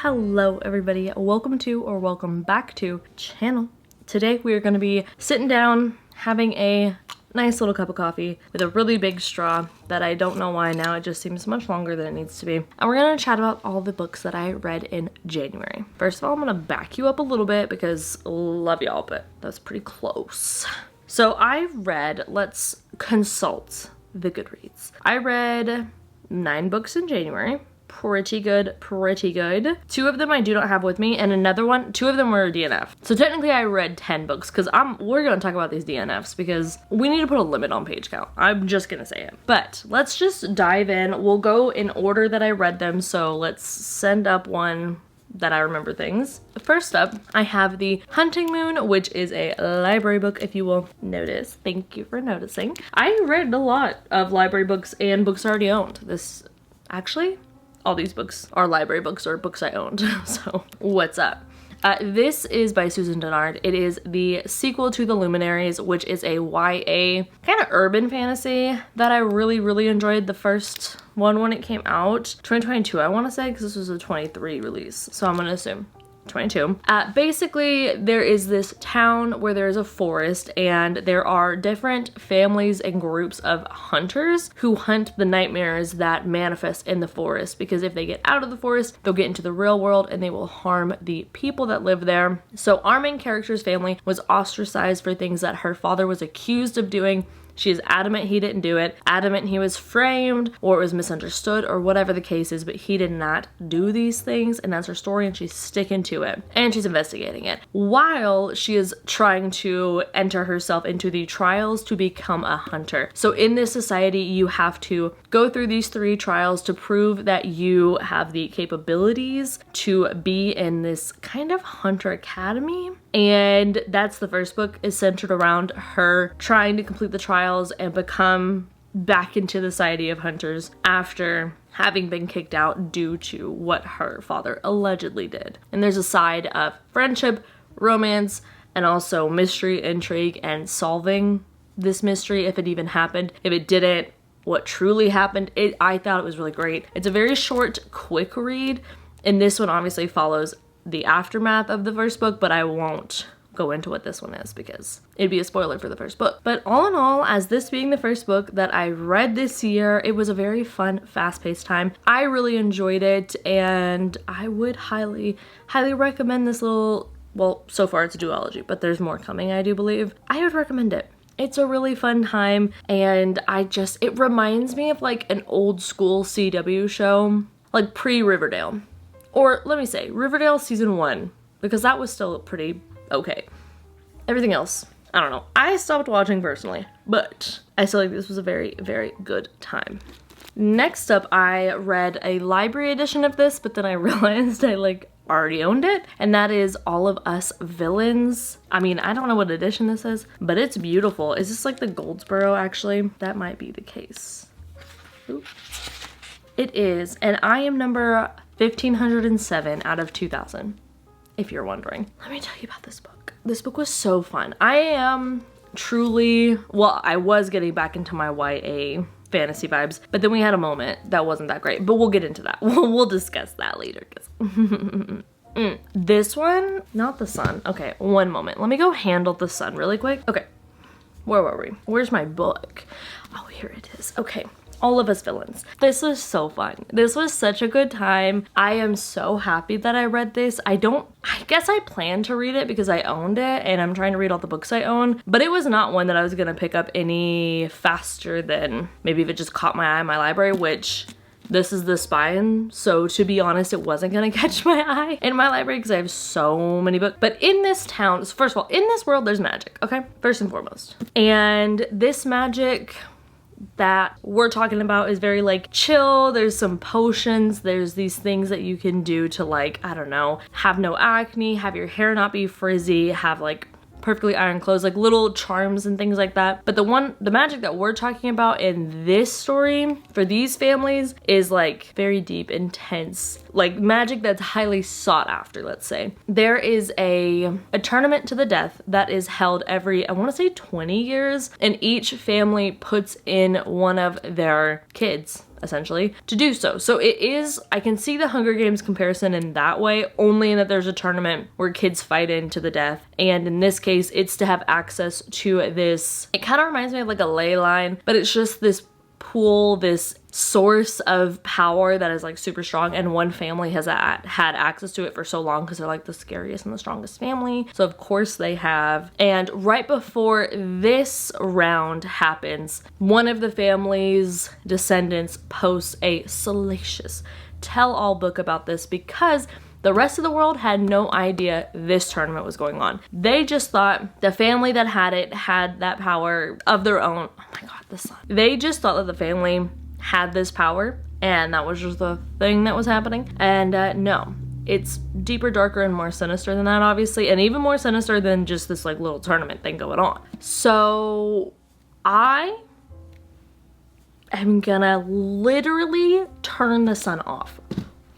Hello everybody, welcome to or welcome back to channel. Today we are going to be sitting down having a nice little cup of coffee with a really big straw that I don't know why now it just seems much longer than it needs to be. And we're going to chat about all the books that I read in January. First of all, I'm going to back you up a little bit because love y'all, but that's pretty close. So I read, let's consult the Goodreads. I read 9 books in January. Pretty good. Two of them I do not have with me, and another one, 2 of them were a DNF. So technically I read 10 books because we're gonna talk about these DNFs because we need to put a limit on page count. I'm just gonna say it. But let's just dive in. We'll go in order that I read them, so let's send up one that I remember things. First up, I have The Hunting Moon, which is a library book, if you will notice. Thank you for noticing. I read a lot of library books and books I already owned. Actually, all these books are library books or books I owned, so what's up? This is by Susan Dennard. It is the sequel to The Luminaries, which is a YA kind of urban fantasy that I really enjoyed the first one when it came out. 2022, I want to say, because this was a 23 release, so I'm going to assume 22. Basically, there is this town where there is a forest and there are different families and groups of hunters who hunt the nightmares that manifest in the forest, because if they get out of the forest, they'll get into the real world and they will harm the people that live there. So our main character's family was ostracized for things that her father was accused of doing. She is adamant he didn't do it, adamant he was framed or it was misunderstood or whatever the case is, but he did not do these things, and that's her story, and she's sticking to it and she's investigating it while she is trying to enter herself into the trials to become a hunter. So in this society, you have to go through these 3 trials to prove that you have the capabilities to be in this kind of hunter academy. And that's the first book, is centered around her trying to complete the trials and become back into the society of hunters after having been kicked out due to what her father allegedly did. And there's a side of friendship, romance, and also mystery, intrigue, and solving this mystery if it even happened. If it didn't, what truly happened. I thought it was really great. It's a very short, quick read, and this one obviously follows the aftermath of the first book, but I won't go into what this one is because it'd be a spoiler for the first book. But all in all, as this being the first book that I read this year, it was a very fun, fast-paced time. I really enjoyed it, and I would highly recommend this little, well, so far it's a duology, but there's more coming, I do believe. I would recommend it. It's a really fun time, and it reminds me of like an old school CW show, like pre-Riverdale. Or let me say, Riverdale season 1, because that was still pretty okay. Everything else, I don't know. I stopped watching personally, but I still think this was a very good time. Next up, I read a library edition of this, but then I realized I already owned it, and that is All of Us Villains. I mean, I don't know what edition this is, but it's beautiful. Is this like the Goldsboro, actually? That might be the case. Ooh. It is, and I am number 1507 out of 2000, if you're wondering. Let me tell you about this book. This book was so fun. I am truly, well, I was getting back into my YA fantasy vibes, but then we had a moment that wasn't that great, but we'll get into that. We'll discuss that later. This one, not the sun. Okay, one moment. Let me go handle the sun really quick. Okay, where were we? Where's my book? Oh, here it is. Okay. All of Us Villains. This was so fun. This was such a good time. I am so happy that I read this. I guess I planned to read it because I owned it and I'm trying to read all the books I own, but it was not one that I was gonna pick up any faster than maybe if it just caught my eye in my library, which this is the spine, so to be honest, it wasn't gonna catch my eye in my library because I have so many books. But in this town, first of all, in this world, there's magic, okay? First and foremost. And this magic that we're talking about is very chill. There's some potions, there's these things that you can do to I don't know, have no acne, have your hair not be frizzy, have perfectly ironed clothes, little charms and things like that. But the magic that we're talking about in this story for these families is very deep, intense, magic that's highly sought after, let's say. There is a tournament to the death that is held every, I want to say 20 years, and each family puts in one of their kids essentially, to do so. So it is, I can see the Hunger Games comparison in that way, only in that there's a tournament where kids fight into the death. And in this case, it's to have access to this, it kind of reminds me of like a ley line, but it's just this pool, this source of power that is like super strong, and one family has had access to it for so long because they're like the scariest and the strongest family, so of course they have. And right before this round happens, one of the family's descendants posts a salacious tell-all book about this because the rest of the world had no idea this tournament was going on. They just thought the family that had it had that power of their own. Oh my god, the sun. They just thought that the family had this power and that was just the thing that was happening. And no, it's deeper, darker, and more sinister than that, obviously, and even more sinister than just this like little tournament thing going on. So I am gonna literally turn the sun off.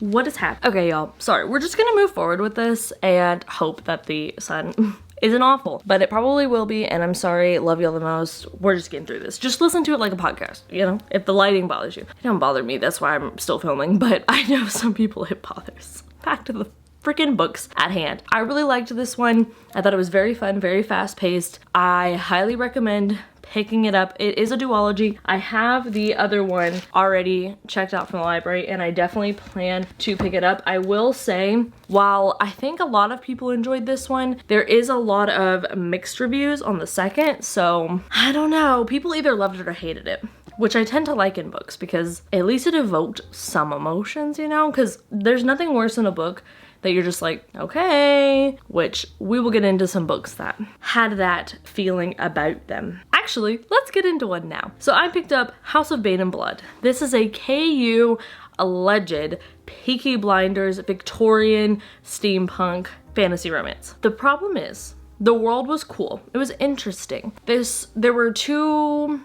What is happening? Okay, y'all, sorry. We're just gonna move forward with this and hope that the sun isn't awful, but it probably will be, and I'm sorry, love y'all the most. We're just getting through this. Just listen to it like a podcast, you know? If the lighting bothers you. It don't bother me, that's why I'm still filming, but I know some people it bothers. Back to the freaking books at hand. I really liked this one. I thought it was very fun, very fast paced. I highly recommend picking it up. It is a duology. I have the other one already checked out from the library, and I definitely plan to pick it up. I will say, while I think a lot of people enjoyed this one, there is a lot of mixed reviews on the second, so I don't know. People either loved it or hated it, which I tend to like in books because at least it evoked some emotions, you know? Because there's nothing worse than a book that you're just like, okay, which we will get into some books that had that feeling about them. Actually, let's get into one now. So I picked up House of Bane and Blood. This is a KU alleged Peaky Blinders Victorian steampunk fantasy romance. The problem is, the world was cool. It was interesting. There were two,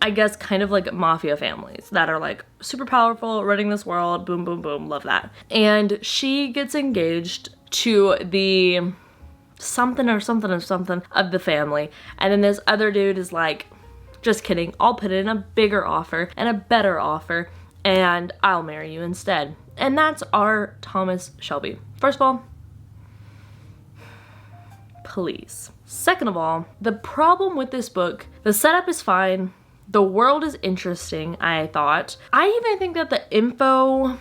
I guess, kind of like mafia families that are like super powerful, running this world, boom, boom, boom, love that. And she gets engaged to the something or something or something of the family. And then this other dude is like, just kidding, I'll put in a bigger offer and a better offer and I'll marry you instead. And that's our Thomas Shelby. First of all, please. Second of all, the problem with this book, the setup is fine. The world is interesting, I thought. I even think that the info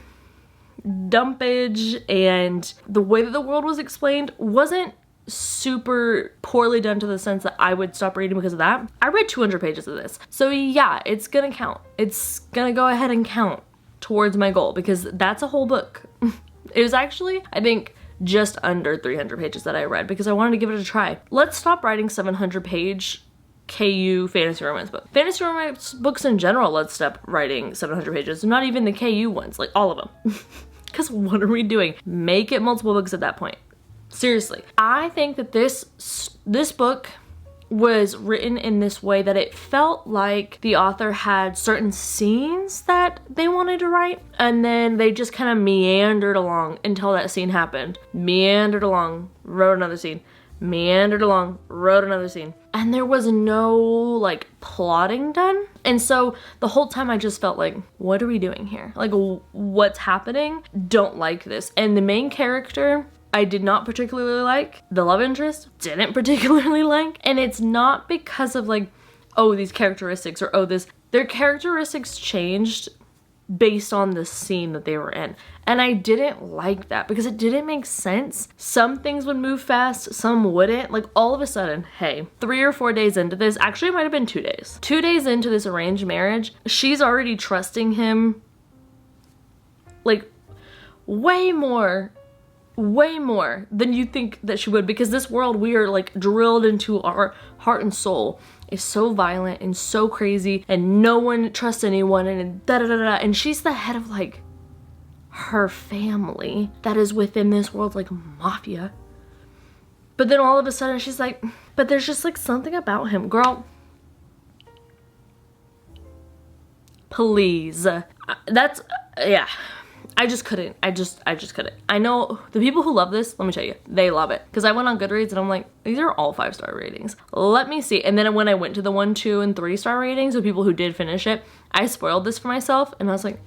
dumpage and the way that the world was explained wasn't super poorly done to the sense that I would stop reading because of that. I read 200 pages of this. So yeah, it's gonna count. It's gonna go ahead and count towards my goal because that's a whole book. It was actually, I think, just under 300 pages that I read because I wanted to give it a try. Let's stop writing 700-page KU fantasy romance book. Fantasy romance books in general, let's stop writing 700 pages. Not even the KU ones, like all of them. Because what are we doing? Make it multiple books at that point. Seriously. I think that this book was written in this way that it felt like the author had certain scenes that they wanted to write, and then they just kind of meandered along until that scene happened. Meandered along, wrote another scene. Meandered along, wrote another scene. And there was no like plotting done. And so the whole time I just felt like, what are we doing here? Like, what's happening? Don't like this. And the main character, I did not particularly like. The love interest, didn't particularly like. And it's not because of like, oh, these characteristics or oh, this. Their characteristics changed based on the scene that they were in. And I didn't like that because it didn't make sense. Some things would move fast, some wouldn't. Like all of a sudden, hey, 3 or 4 days into this, actually it might have been 2 days. 2 days into this arranged marriage, she's already trusting him like way more than you think that she would, because this world we are like drilled into our heart and soul is so violent and so crazy and no one trusts anyone and da da da da, and she's the head of like her family that is within this world like mafia. But then all of a sudden she's like, but there's just like something about him. Girl, please. That's, yeah. I just couldn't. I just couldn't. I know the people who love this, let me tell you, they love it. Because I went on Goodreads and I'm like, these are all 5-star ratings. Let me see. And then when I went to the 1, 2, and 3-star ratings of people who did finish it, I spoiled this for myself and I was like,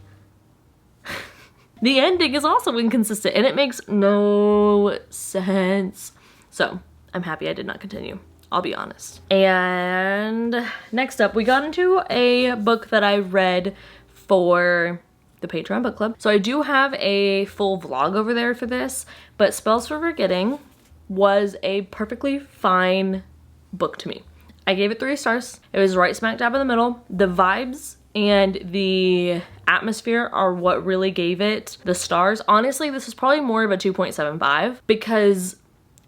the ending is also inconsistent and it makes no sense. So I'm happy I did not continue. I'll be honest. And next up, we got into a book that I read for the Patreon book club. So I do have a full vlog over there for this, but Spells for Forgetting was a perfectly fine book to me. I gave it 3 stars. It was right smack dab in the middle. The vibes and the atmosphere are what really gave it the stars. Honestly, this is probably more of a 2.75 because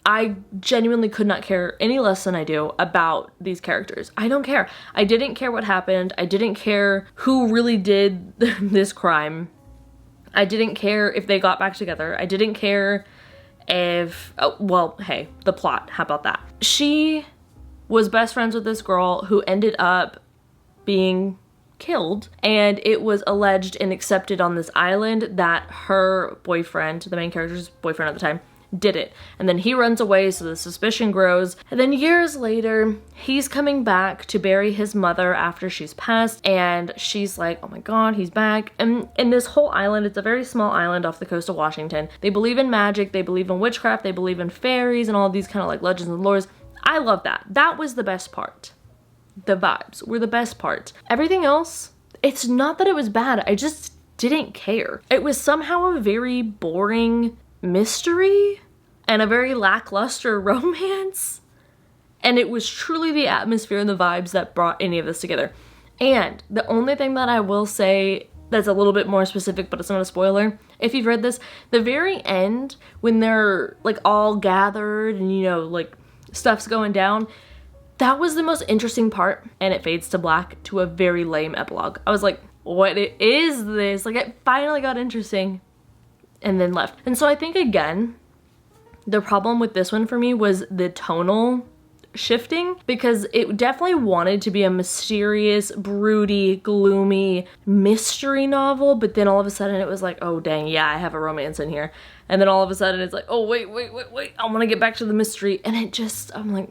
I genuinely could not care any less than I do about these characters. I don't care. I didn't care what happened. I didn't care who really did this crime. I didn't care if they got back together. I didn't care if, oh, well, hey, the plot, how about that? She was best friends with this girl who ended up being killed, and it was alleged and accepted on this island that her boyfriend, the main character's boyfriend at the time, did it. And then he runs away, so the suspicion grows. And then years later, he's coming back to bury his mother after she's passed, and she's like, oh my god, he's back. And in this whole island, it's a very small island off the coast of Washington. They believe in magic, they believe in witchcraft, they believe in fairies and all these kind of like legends and lores. I love that. That was the best part. The vibes were the best part. Everything else, it's not that it was bad, I just didn't care. It was somehow a very boring mystery and a very lackluster romance, and it was truly the atmosphere and the vibes that brought any of this together. And the only thing that I will say that's a little bit more specific, but it's not a spoiler, if you've read this, the very end when they're like all gathered and you know like stuff's going down, that was the most interesting part, and it fades to black to a very lame epilogue. I was like, what is this? Like, it finally got interesting and then left. And so I think, again, the problem with this one for me was the tonal shifting, because it definitely wanted to be a mysterious, broody, gloomy mystery novel, but then all of a sudden it was like, oh dang, yeah, I have a romance in here. And then all of a sudden it's like, oh wait, I want to get back to the mystery. And it just, I'm like,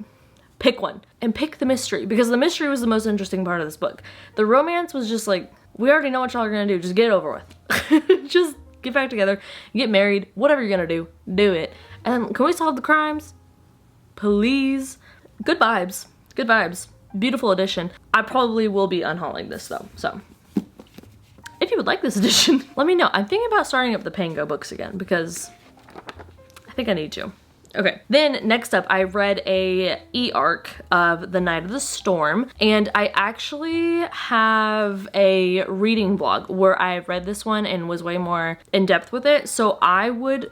pick one and pick the mystery, because the mystery was the most interesting part of this book. The romance was just like, we already know what y'all are gonna do, just get it over with. Just get back together, get married, whatever you're gonna do it. And can we solve the crimes? Please. Good vibes. Good vibes. Beautiful edition. I probably will be unhauling this though, so if you would like this edition, let me know. I'm thinking about starting up the Pango books again because I think I need to. Okay, then next up, I read a e-arc of The Night of the Storm, and I actually have a reading blog where I read this one and was way more in depth with it, so I would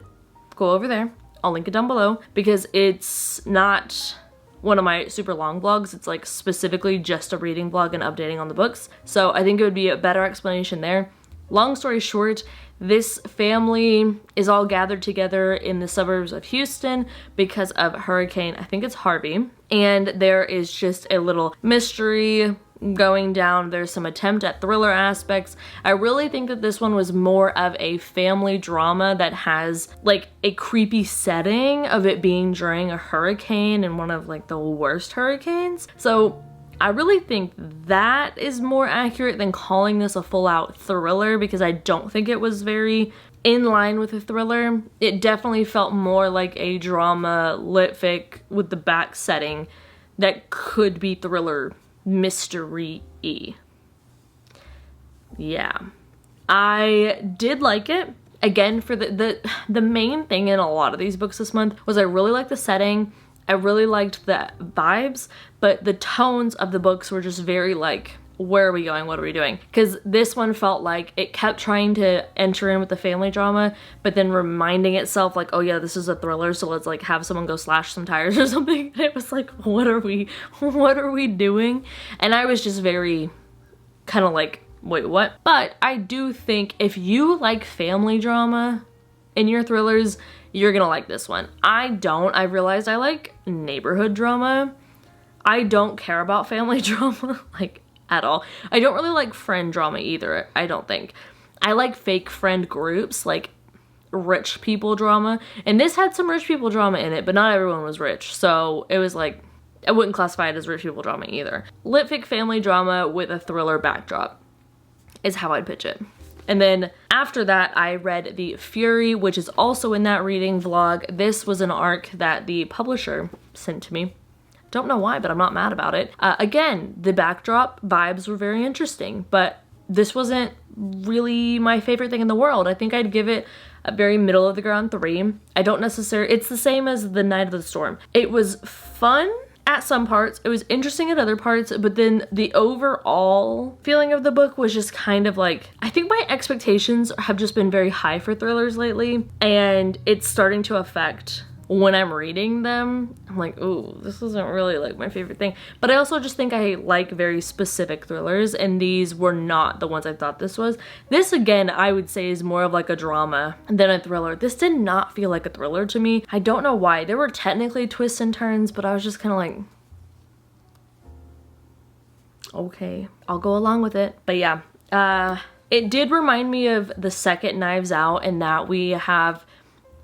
go over there. I'll link it down below because it's not one of my super long blogs. It's like specifically just a reading blog and updating on the books, so I think it would be a better explanation there. Long story short, this family is all gathered together in the suburbs of Houston because of Hurricane, I think it's Harvey, and there is just a little mystery going down. There's some attempt at thriller aspects. I really think that this one was more of a family drama that has like a creepy setting of it being during a hurricane and one of like the worst hurricanes. So I really think that is more accurate than calling this a full-out thriller, because I don't think it was very in line with a thriller. It definitely felt more like a drama lit fic with the back setting that could be thriller mystery-y. Yeah. I did like it. Again, for the main thing in a lot of these books this month was I really liked the setting. I really liked the vibes, but the tones of the books were just very like, where are we going? What are we doing? Because this one felt like it kept trying to enter in with the family drama, but then reminding itself like, oh yeah, this is a thriller, so let's like have someone go slash some tires or something. And it was like, what are we doing? And I was just very kind of like, wait, what? But I do think if you like family drama in your thrillers, you're gonna like this one. I don't. I realized I like neighborhood drama. I don't care about family drama, like, at all. I don't really like friend drama either, I don't think. I like fake friend groups, like rich people drama. And this had some rich people drama in it, but not everyone was rich. So it was like, I wouldn't classify it as rich people drama either. Lit fic family drama with a thriller backdrop is how I'd pitch it. And then after that, I read The Fury, which is also in that reading vlog. This was an arc that the publisher sent to me. Don't know why, but I'm not mad about it. Again, the backdrop vibes were very interesting, but this wasn't really my favorite thing in the world. I think I'd give it a very middle of the ground 3. I don't necessarily, it's the same as The Night of the Storm. It was fun at some parts, it was interesting at other parts, but then the overall feeling of the book was just kind of like, I think my expectations have just been very high for thrillers lately, and it's starting to affect when I'm reading them. I'm like, ooh, this isn't really like my favorite thing. But I also just think I like very specific thrillers, and these were not the ones I thought this was. This, again, I would say is more of like a drama than a thriller. This did not feel like a thriller to me. I don't know why. There were technically twists and turns, but I was just kind of like, okay, I'll go along with it. But yeah, it did remind me of the second Knives Out, in that we have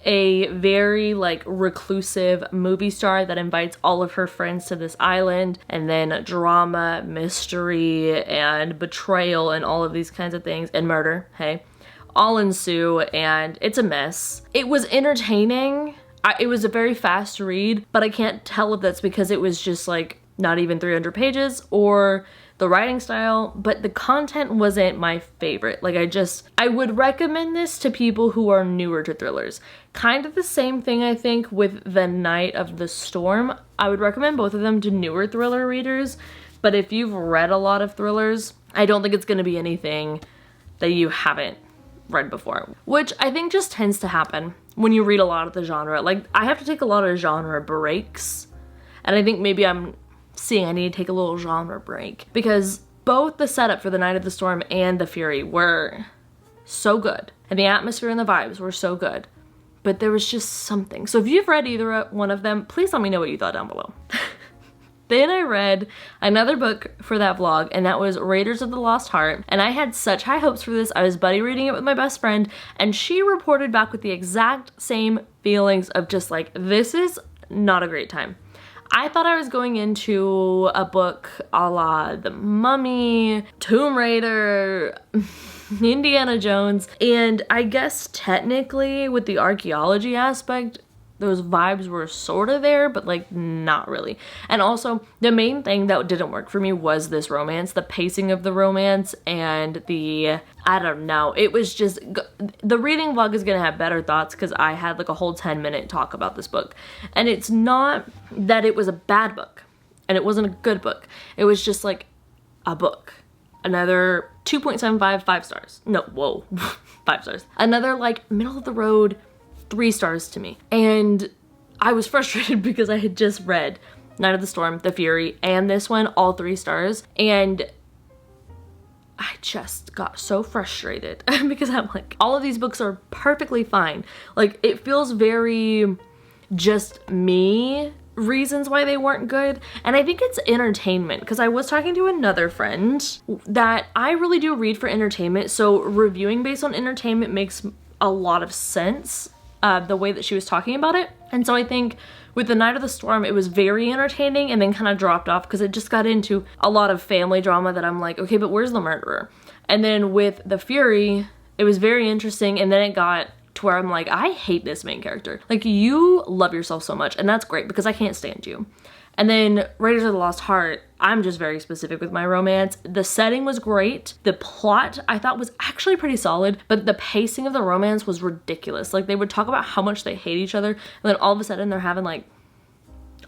a very like reclusive movie star that invites all of her friends to this island, and then drama, mystery, and betrayal, and all of these kinds of things, and murder, hey, all ensue, and it's a mess. It was entertaining. It was a very fast read, but I can't tell if that's because it was just like not even 300 pages or the writing style, but the content wasn't my favorite. Like I would recommend this to people who are newer to thrillers. Kind of the same thing, I think, with The Night of the Storm. I would recommend both of them to newer thriller readers, but if you've read a lot of thrillers, I don't think it's gonna be anything that you haven't read before, which I think just tends to happen when you read a lot of the genre. Like, I have to take a lot of genre breaks, and I think maybe I'm seeing I need to take a little genre break, because both the setup for The Night of the Storm and The Fury were so good, and the atmosphere and the vibes were so good, but there was just something. So if you've read either one of them, please let me know what you thought down below. Then I read another book for that vlog, and that was Raiders of the Lost Heart, and I had such high hopes for this. I was buddy reading it with my best friend, and she reported back with the exact same feelings of just like, this is not a great time. I thought I was going into a book a la The Mummy, Tomb Raider, Indiana Jones, and I guess technically with the archaeology aspect, those vibes were sort of there, but like not really. And also the main thing that didn't work for me was this romance, the pacing of the romance, and the, I don't know, it was just, the reading vlog is gonna have better thoughts because I had like a whole 10-minute talk about this book. And it's not that it was a bad book and it wasn't a good book. It was just like a book. Another 2.75, 5 stars. No, whoa, 5 stars. Another like middle of the road 3 stars to me. And I was frustrated because I had just read Night of the Storm, The Fury, and this one, all 3 stars. And I just got so frustrated because I'm like, all of these books are perfectly fine. Like, it feels very just me reasons why they weren't good. And I think it's entertainment, because I was talking to another friend that I really do read for entertainment. So reviewing based on entertainment makes a lot of sense. The way that she was talking about it. And so I think with The Night of the Storm, it was very entertaining and then kind of dropped off because it just got into a lot of family drama that I'm like, okay, but where's the murderer? And then with The Fury, it was very interesting, and then it got to where I'm like, I hate this main character. Like, you love yourself so much, and that's great because I can't stand you. And then Raiders of the Lost Heart, I'm just very specific with my romance. The setting was great. The plot I thought was actually pretty solid, but the pacing of the romance was ridiculous. Like, they would talk about how much they hate each other, and then all of a sudden they're having like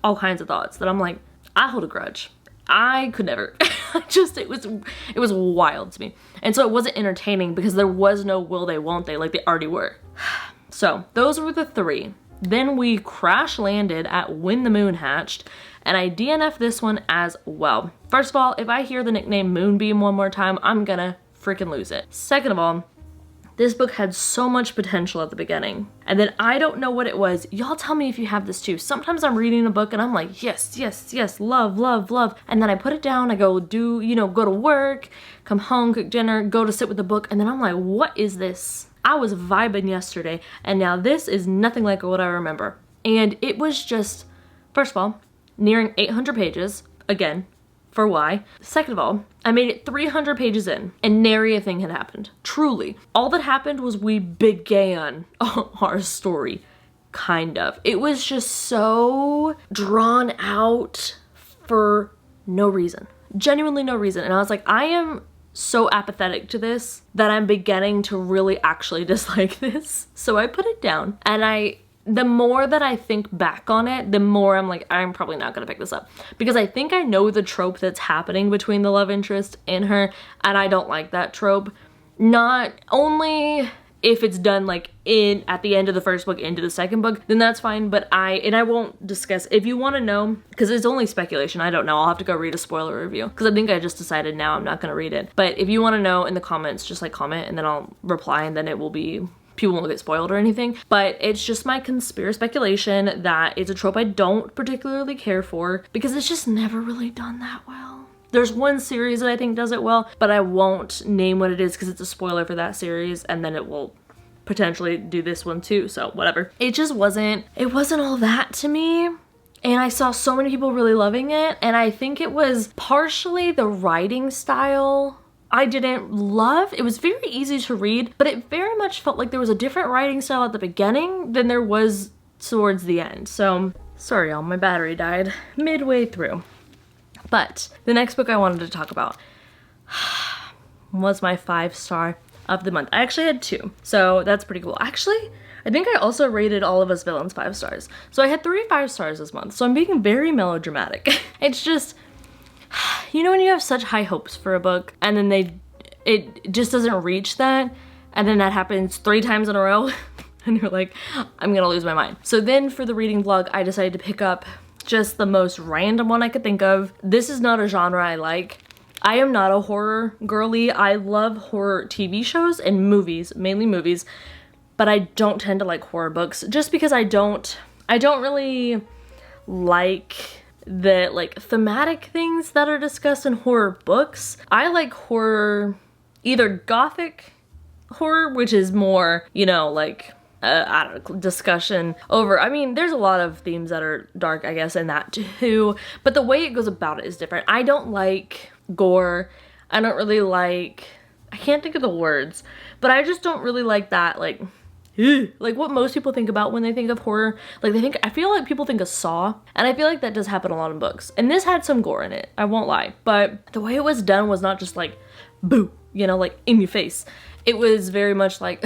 all kinds of thoughts that I'm like, I hold a grudge. I could never. it was wild to me. And so it wasn't entertaining because there was no will they, won't they, like they already were. So those were the 3. Then we crash landed at When the Moon Hatched, and I DNF'd this one as well. First of all, if I hear the nickname Moonbeam one more time, I'm gonna freaking lose it. Second of all, This book had so much potential at the beginning. And then I don't know what it was. Y'all tell me if you have this too. Sometimes I'm reading a book and I'm like, yes, yes, yes, love, love, love. And then I put it down, I go do, go to work, come home, cook dinner, go to sit with the book. And then I'm like, what is this? I was vibing yesterday and now this is nothing like what I remember. And it was just, first of all, nearing 800 pages, again, for why. Second of all, I made it 300 pages in and nary a thing had happened. Truly. All that happened was we began our story, kind of. It was just so drawn out for no reason. Genuinely no reason. And I was like, I am so apathetic to this that I'm beginning to really actually dislike this. So I put it down and the more that I think back on it, the more I'm like, I'm probably not gonna pick this up. Because I think I know the trope that's happening between the love interest and her, and I don't like that trope. Not only if it's done like at the end of the first book into the second book, then that's fine, but I won't discuss. If you wanna know, because it's only speculation, I don't know, I'll have to go read a spoiler review, because I think I just decided now I'm not gonna read it. But if you wanna know in the comments, just like comment and then I'll reply and then it will be, people won't get spoiled or anything, but it's just my conspiracy speculation that it's a trope I don't particularly care for because it's just never really done that well. There's one series that I think does it well, but I won't name what it is because it's a spoiler for that series and then it will potentially do this one too, so whatever. It just wasn't all that to me. And I saw so many people really loving it, and I think it was partially the writing style I didn't love. It was very easy to read, but it very much felt like there was a different writing style at the beginning than there was towards the end. So, sorry y'all, my battery died midway through. But the next book I wanted to talk about was my 5-star of the month. I actually had 2, so that's pretty cool. Actually, I think I also rated All of Us Villains 5 stars. So I had 3 5 stars this month, so I'm being very melodramatic. It's just, you know when you have such high hopes for a book and then it just doesn't reach that, and then that happens 3 times in a row and you're like, I'm gonna lose my mind. So then for the reading vlog, I decided to pick up just the most random one I could think of. This is not a genre I like. I am not a horror girly. I love horror TV shows and movies, mainly movies, but I don't tend to like horror books just because I don't really like the like thematic things that are discussed in horror books. I like horror, either gothic horror, which is more, like I don't know, discussion over, I mean, there's a lot of themes that are dark, I guess, in that too, but the way it goes about it is different. I don't like gore. I don't really like, I can't think of the words, but I just don't really like that, like what most people think about when they think of horror. Like I feel like people think of Saw, and I feel like that does happen a lot in books. And this had some gore in it, I won't lie, but the way it was done was not just like, boo, like in your face. It was very much like,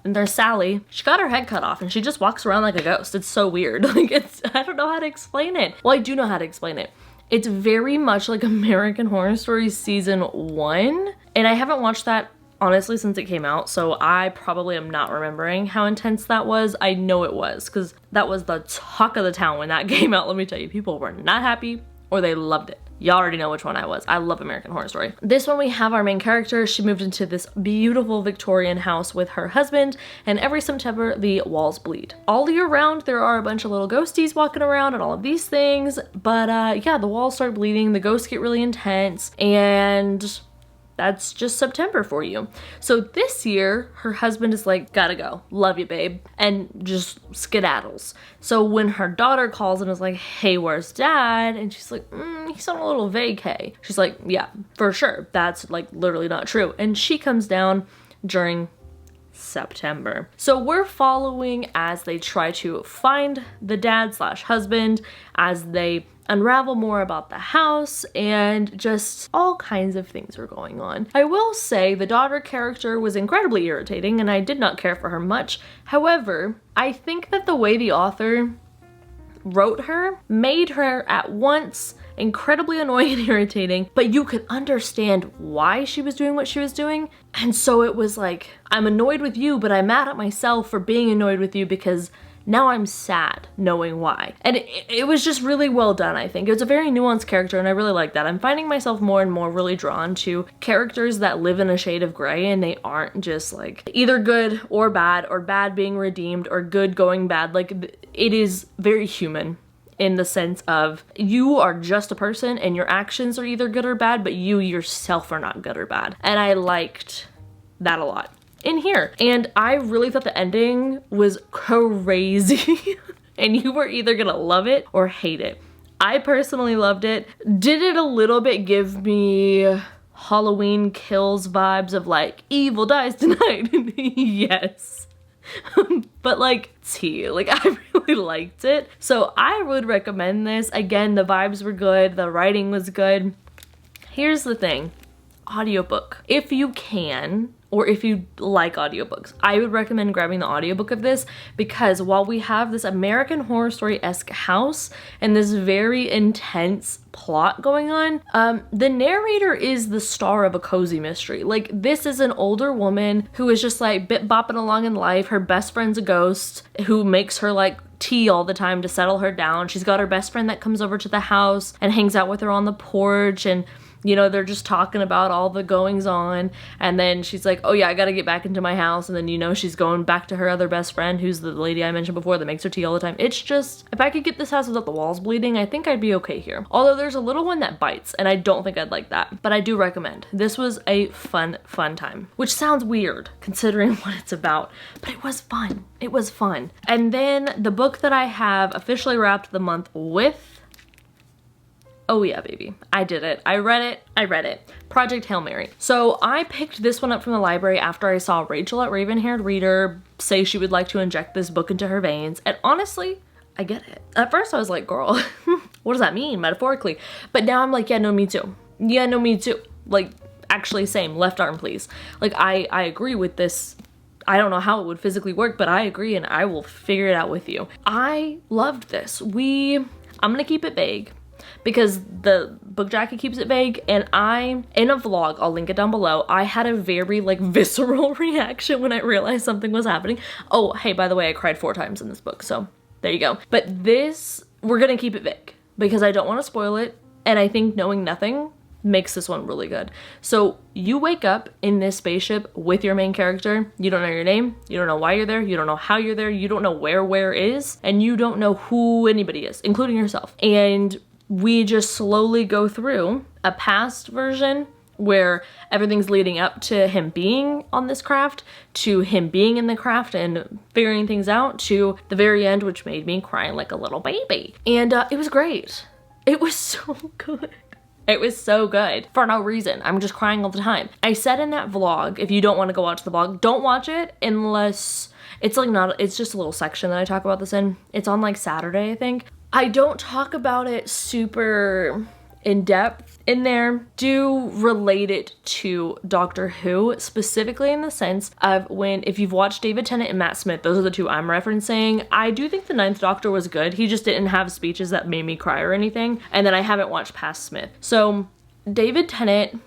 and there's Sally, she got her head cut off and she just walks around like a ghost. It's so weird. Like I don't know how to explain it. Well, I do know how to explain it. It's very much like American Horror Story season 1, and I haven't watched that honestly since it came out, so I probably am not remembering how intense that was. I know it was, because that was the talk of the town when that came out. Let me tell you, people were not happy or they loved it. Y'all already know which one I was. I love American Horror Story. This one we have our main character. She moved into this beautiful Victorian house with her husband, and every September the walls bleed. All year round there are a bunch of little ghosties walking around and all of these things, but yeah, the walls start bleeding, the ghosts get really intense, and that's just September for you. So this year, her husband is like, gotta go, love you babe, and just skedaddles. So when her daughter calls and is like, hey, where's dad? And she's like, he's on a little vacay. She's like, yeah, for sure, that's like literally not true. And she comes down during September. So we're following as they try to find the dad/husband, as they unravel more about the house, and just all kinds of things are going on. I will say the daughter character was incredibly irritating and I did not care for her much. However, I think that the way the author wrote her made her at once incredibly annoying and irritating, but you could understand why she was doing what she was doing. And so it was like, I'm annoyed with you, but I'm mad at myself for being annoyed with you because Now I'm sad knowing why. And it was just really well done, I think. It was a very nuanced character, and I really like that. I'm finding myself more and more really drawn to characters that live in a shade of gray, and they aren't just like either good or bad being redeemed, or good going bad. Like, it is very human in the sense of you are just a person and your actions are either good or bad, but you yourself are not good or bad. And I liked that a lot in here. And I really thought the ending was crazy. And you were either gonna love it or hate it. I personally loved it. Did it a little bit give me Halloween Kills vibes of like, evil dies tonight? Yes. But like, tea, like I really liked it. So I would recommend this. Again, the vibes were good, the writing was good. Here's the thing, audiobook. If you can, or if you like audiobooks, I would recommend grabbing the audiobook of this, because while we have this American Horror Story-esque house and this very intense plot going on, the narrator is the star of a cozy mystery. Like, this is an older woman who is just like bit-bopping along in life. Her best friend's a ghost who makes her like tea all the time to settle her down. She's got her best friend that comes over to the house and hangs out with her on the porch, and you know, they're just talking about all the goings on, and then she's like, oh yeah, I gotta get back into my house, and then, you know, she's going back to her other best friend, who's the lady I mentioned before that makes her tea all the time. It's just, if I could get this house without the walls bleeding, I think I'd be okay here. Although there's a little one that bites, and I don't think I'd like that, but I do recommend. This was a fun time, which sounds weird considering what it's about, but it was fun. It was fun. And then the book that I have officially wrapped the month with, oh yeah, baby, I did it. I read it. Project Hail Mary. So I picked this one up from the library after I saw Rachel at Raven-Haired Reader say she would like to inject this book into her veins. And honestly, I get it. At first I was like, girl, what does that mean metaphorically? But now I'm like, yeah, no, me too. Yeah, no, me too. Like, actually same, left arm please. Like, I agree with this. I don't know how it would physically work, but I agree, and I will figure it out with you. I loved this. I'm gonna keep it vague, because the book jacket keeps it vague, and in a vlog, I'll link it down below, I had a very like visceral reaction when I realized something was happening. Oh, hey, by the way, I cried 4 times in this book, so there you go. But this, we're gonna keep it vague, because I don't want to spoil it, and I think knowing nothing makes this one really good. So you wake up in this spaceship with your main character. You don't know your name, you don't know why you're there, you don't know how you're there, you don't know where is, and you don't know who anybody is, including yourself. And we just slowly go through a past version where everything's leading up to him being on this craft, to him being in the craft and figuring things out, to the very end, which made me cry like a little baby. And it was great. It was so good. It was so good for no reason. I'm just crying all the time. I said in that vlog, if you don't want to go watch the vlog, don't watch it unless it's like it's just a little section that I talk about this in. It's on like Saturday, I think. I don't talk about it super in depth in there. Do relate it to Doctor Who, specifically in the sense of if you've watched David Tennant and Matt Smith, those are the two I'm referencing. I do think the 9th Doctor was good. He just didn't have speeches that made me cry or anything. And then I haven't watched past Smith. So David Tennant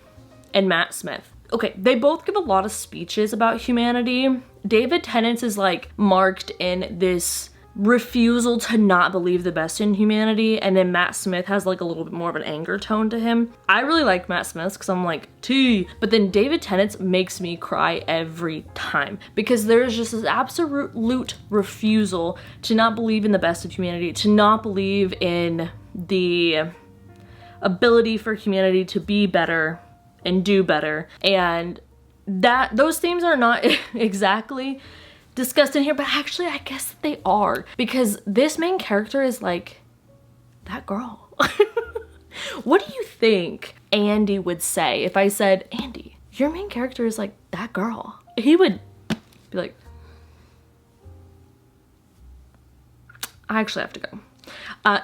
and Matt Smith. Okay, they both give a lot of speeches about humanity. David Tennant's is like marked in this refusal to not believe the best in humanity, and then Matt Smith has like a little bit more of an anger tone to him. I really like Matt Smith's because I'm like, tea, but then David Tennant's makes me cry every time, because there's just this absolute refusal to not believe in the best of humanity, to not believe in the ability for humanity to be better and do better. And those themes are not exactly discussed in here, but actually I guess they are, because this main character is like that girl. What do you think Andy would say if I said, Andy, your main character is like that girl? He would be like, I actually have to go.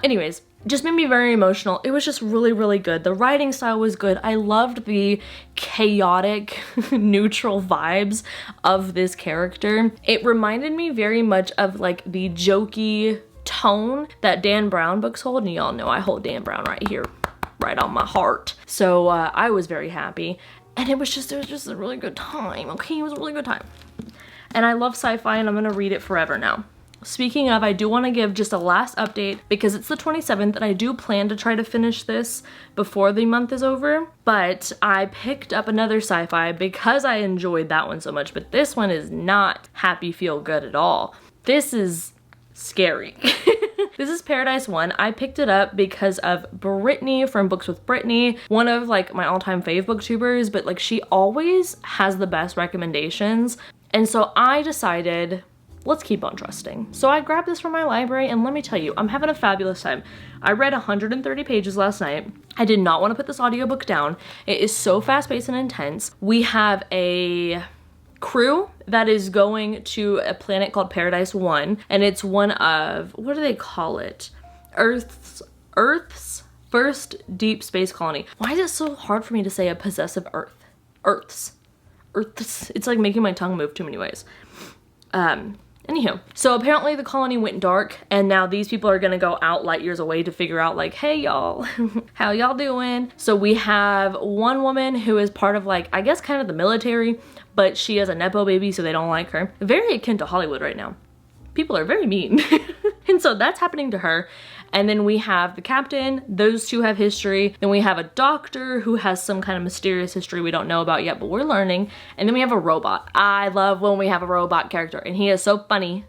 Anyways, just made me very emotional. It was just really, really good. The writing style was good. I loved the chaotic, neutral vibes of this character. It reminded me very much of like the jokey tone that Dan Brown books hold, and y'all know I hold Dan Brown right here, right on my heart. So I was very happy, and it was just a really good time. Okay, it was a really good time. And I love sci-fi, and I'm gonna read it forever now. Speaking of, I do want to give just a last update because it's the 27th and I do plan to try to finish this before the month is over, but I picked up another sci-fi because I enjoyed that one so much, but this one is not happy feel good at all. This is scary. This is Paradise 1. I picked it up because of Brittany from Books with Brittany, one of like my all-time fave booktubers, but like she always has the best recommendations. And so I decided, let's keep on trusting. So I grabbed this from my library and let me tell you, I'm having a fabulous time. I read 130 pages last night. I did not want to put this audiobook down. It is so fast-paced and intense. We have a crew that is going to a planet called Paradise 1, and it's one of, what do they call it? Earth's first deep space colony. Why is it so hard for me to say a possessive Earths. It's like making my tongue move too many ways. Anywho, so apparently the colony went dark and now these people are gonna go out light years away to figure out like, hey y'all, how y'all doing? So we have one woman who is part of like, I guess kind of the military, but she has a Nepo baby so they don't like her. Very akin to Hollywood right now. People are very mean. And so that's happening to her. And then we have the captain, those two have history. Then we have a doctor who has some kind of mysterious history we don't know about yet, but we're learning. And then we have a robot. I love when we have a robot character and he is so funny.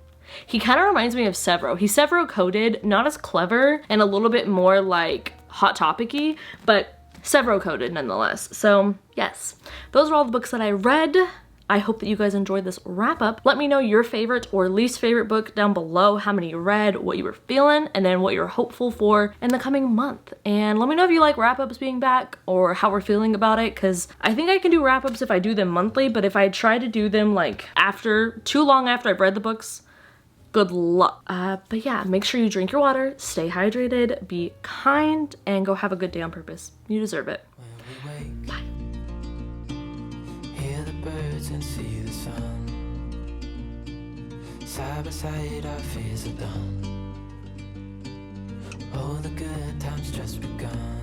He kind of reminds me of Severo. He's Severo coded, not as clever and a little bit more like hot topic-y, but Severo coded nonetheless. So yes, those are all the books that I read. I hope that you guys enjoyed this wrap up. Let me know your favorite or least favorite book down below, how many you read, what you were feeling, and then what you're hopeful for in the coming month. And let me know if you like wrap ups being back or how we're feeling about it, because I think I can do wrap ups if I do them monthly, but if I try to do them like too long after I've read the books, good luck. But yeah, make sure you drink your water, stay hydrated, be kind, and go have a good day on purpose. You deserve it. Bye. Birds and see the sun. Side by side our fears are done. All the good times just begun.